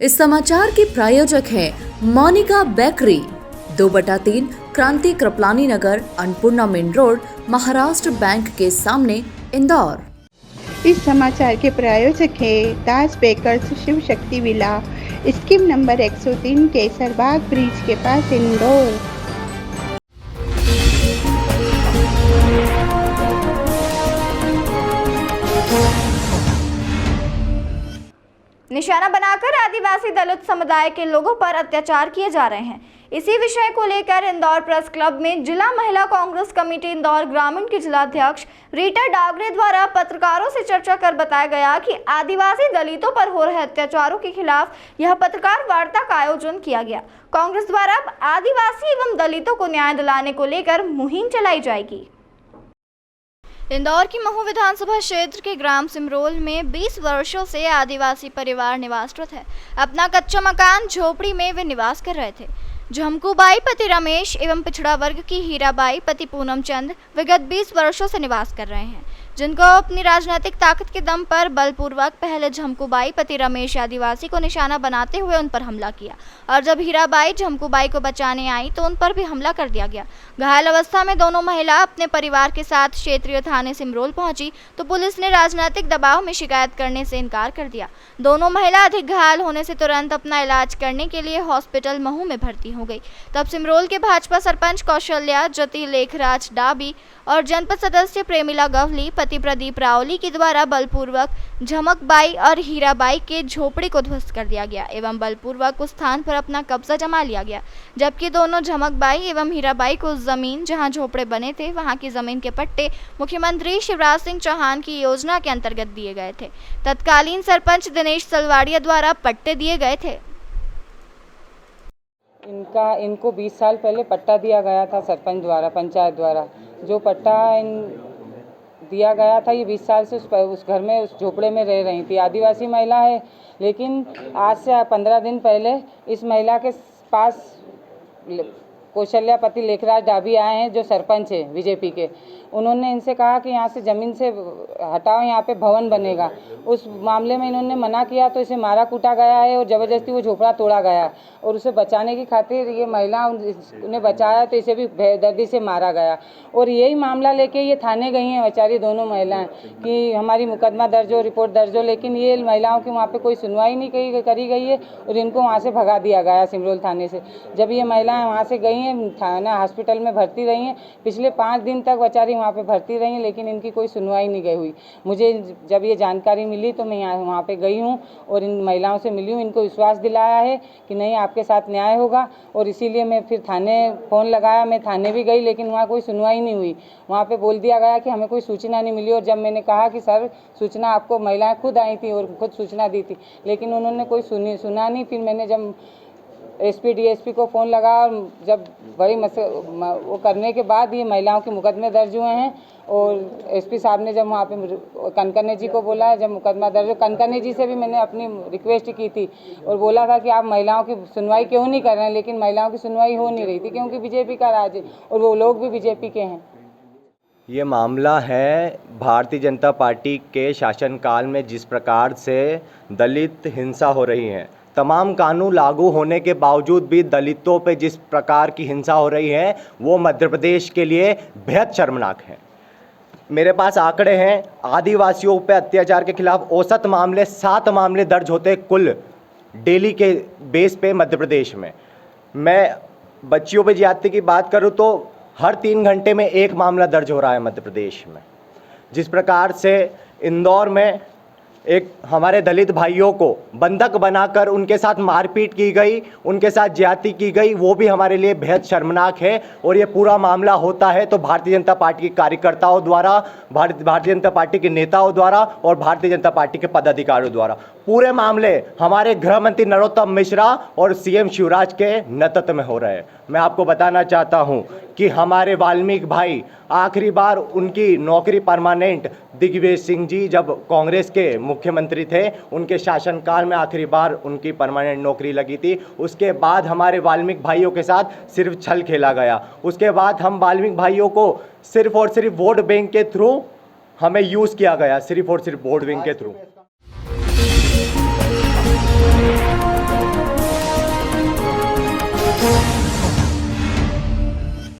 इस समाचार के प्रायोजक हैं Monika bakery, 2/3 Kranti Kripalani Nagar, Annapurna main road, Maharashtra bank के सामने, इंदौर। इस समाचार के प्रायोजक हैं दास bakers Shiv Shakti villa, scheme number 103, Kesarbagh bridge के पास, इंदौर। निशाना बनाकर आदिवासी दलित समुदाय के लोगों पर अत्याचार किए जा रहे हैं। इसी विषय को लेकर इंदौर प्रेस क्लब में जिला महिला कांग्रेस कमेटी इंदौर ग्रामीण की जिलाध्यक्ष रीटा डागरे द्वारा पत्रकारों से चर्चा कर बताया गया कि आदिवासी दलितों पर हो रहे अत्याचारों के खिलाफ यह पत्रकार वार्ता का आयोजन किया गया। कांग्रेस द्वारा आदिवासी एवं दलितों को न्याय दिलाने को लेकर मुहिम चलाई जाएगी। इंदौर की महू विधानसभा क्षेत्र के ग्राम सिमरोल में 20 वर्षों से आदिवासी परिवार निवासरत है। अपना कच्चा मकान झोपड़ी में वे निवास कर रहे थे। झमकूबाई पति रमेश एवं पिछड़ा वर्ग की हीराबाई पति पूनम चंद विगत 20 वर्षों से निवास कर रहे हैं, जिनको अपनी राजनीतिक ताकत के दम पर बलपूर्वक पहले झमकूबाई पति रमेश आदिवासी को निशाना बनाते हुए उन पर हमला किया और जब हीराबाई झमकूबाई को बचाने आई तो उन पर भी हमला कर दिया गया। घायल अवस्था में दोनों महिला अपने परिवार के साथ क्षेत्रीय थाने सिमरोल पहुंची तो पुलिस ने राजनीतिक दबाव में शिकायत करने से इनकार कर दिया। दोनों महिला अधिक घायल होने से तुरंत अपना इलाज करने के लिए हॉस्पिटल महू में भर्ती हो गई। तब सिमरोल के भाजपा सरपंच कौशल्या ज्योति लेखराज डाबी और जनपद सदस्य प्रेमिला गवली पति प्रदीप रावली के द्वारा बलपूर्वक झमकबाई और हीराबाई के झोपड़ी को ध्वस्त कर दिया गया एवं बलपूर्वक उस स्थान पर अपना कब्जा जमा लिया गया, जबकि दोनों झमकबाई एवं हीराबाई को जमीन जहां झोपड़े बने थे वहां की जमीन के पट्टे मुख्यमंत्री शिवराज सिंह चौहान की योजना के अंतर्गत दिए गए थे। तत्कालीन सरपंच दिनेश सलवाड़िया द्वारा पट्टे दिए गए थे। इनको 20 साल पहले पट्टा दिया गया था सरपंच द्वारा, पंचायत द्वारा। जो पट्टा दिया गया था, ये 20 साल से उस घर में, उस झोपड़े में रह रही थी। आदिवासी महिला है, लेकिन आज से 15 दिन पहले इस महिला के पास कौशल्या पति लेखराज डाबी आए हैं, जो सरपंच है बीजेपी के। उन्होंने इनसे कहा कि यहाँ से ज़मीन से हटाओ, यहाँ पे भवन बनेगा। उस मामले में इन्होंने मना किया तो इसे मारा कूटा गया है और ज़बरदस्ती वो झोपड़ा तोड़ा गया और उसे बचाने की खातिर ये महिला उन्हें बचाया तो इसे भी बेदर्दी से मारा गया। और यही मामला लेके ये थाने गई हैं बेचारी दोनों महिलाएं कि हमारी मुकदमा दर्ज हो, रिपोर्ट दर्ज हो, लेकिन ये महिलाओं की वहाँ पर कोई सुनवाई नहीं करी गई है और इनको वहाँ से भगा दिया गया सिमरोल थाने से। जब ये महिलाएँ वहाँ से गई हैं, थाना हॉस्पिटल में भर्ती रही हैं, पिछले 5 दिन तक बेचारी वहाँ पे भर्ती रही हैं, लेकिन इनकी कोई सुनवाई नहीं गई हुई। मुझे जब ये जानकारी मिली तो मैं वहाँ पे गई हूँ और इन महिलाओं से मिली हूँ, इनको विश्वास दिलाया है कि नहीं, आपके साथ न्याय होगा। और इसीलिए मैं फिर थाने फ़ोन लगाया, मैं थाने भी गई, लेकिन वहाँ कोई सुनवाई नहीं हुई। वहाँ पे बोल दिया गया कि हमें कोई सूचना नहीं मिली। और जब मैंने कहा कि सर सूचना आपको, महिलाएँ खुद आई थी और खुद सूचना दी थी, लेकिन उन्होंने कोई सुना नहीं। फिर मैंने जब एसपी डीएसपी को फ़ोन लगा और जब बड़ी वो करने के बाद ये महिलाओं के मुकदमे दर्ज हुए हैं। और एसपी साहब ने जब वहाँ पे कनकने जी को बोला है, जब मुकदमा दर्ज, कनकने जी से भी मैंने अपनी रिक्वेस्ट की थी और बोला था कि आप महिलाओं की सुनवाई क्यों नहीं कर रहे हैं, लेकिन महिलाओं की सुनवाई हो नहीं रही थी क्योंकि बीजेपी का राज है और वो लोग भी बीजेपी के हैं। ये मामला है भारतीय जनता पार्टी के शासनकाल में जिस प्रकार से दलित हिंसा हो रही है, तमाम कानून लागू होने के बावजूद भी दलितों पे जिस प्रकार की हिंसा हो रही है, वो मध्य प्रदेश के लिए बेहद शर्मनाक है। मेरे पास आंकड़े हैं, आदिवासियों पे अत्याचार के खिलाफ औसत मामले 7 मामले दर्ज होते कुल डेली के बेस पे मध्य प्रदेश में। मैं बच्चियों पे ज्यादती की बात करूँ तो हर 3 घंटे में 1 मामला दर्ज हो रहा है मध्य प्रदेश में। जिस प्रकार से इंदौर में एक हमारे दलित भाइयों को बंधक बनाकर उनके साथ मारपीट की गई, उनके साथ ज्यादती की गई, वो भी हमारे लिए बेहद शर्मनाक है। और ये पूरा मामला होता है तो भारतीय जनता पार्टी के कार्यकर्ताओं द्वारा, भारतीय जनता पार्टी के नेताओं द्वारा और भारतीय जनता पार्टी के पदाधिकारियों द्वारा। पूरे मामले हमारे गृह मंत्री नरोत्तम मिश्रा और सीएम शिवराज के नेतृत्व में हो रहे हैं। मैं आपको बताना चाहता हूं कि हमारे वाल्मीकि भाई आखिरी बार उनकी नौकरी परमानेंट दिग्विजय सिंह जी जब कांग्रेस के मुख्यमंत्री थे, उनके शासनकाल में आखिरी बार उनकी परमानेंट नौकरी लगी थी। उसके बाद हमारे वाल्मीकि भाइयों के साथ सिर्फ छल खेला गया। उसके बाद हम वाल्मीकि भाइयों को सिर्फ और सिर्फ वोट बैंक के थ्रू हमें यूज़ किया गया, सिर्फ और सिर्फ वोट बैंक के थ्रू। है।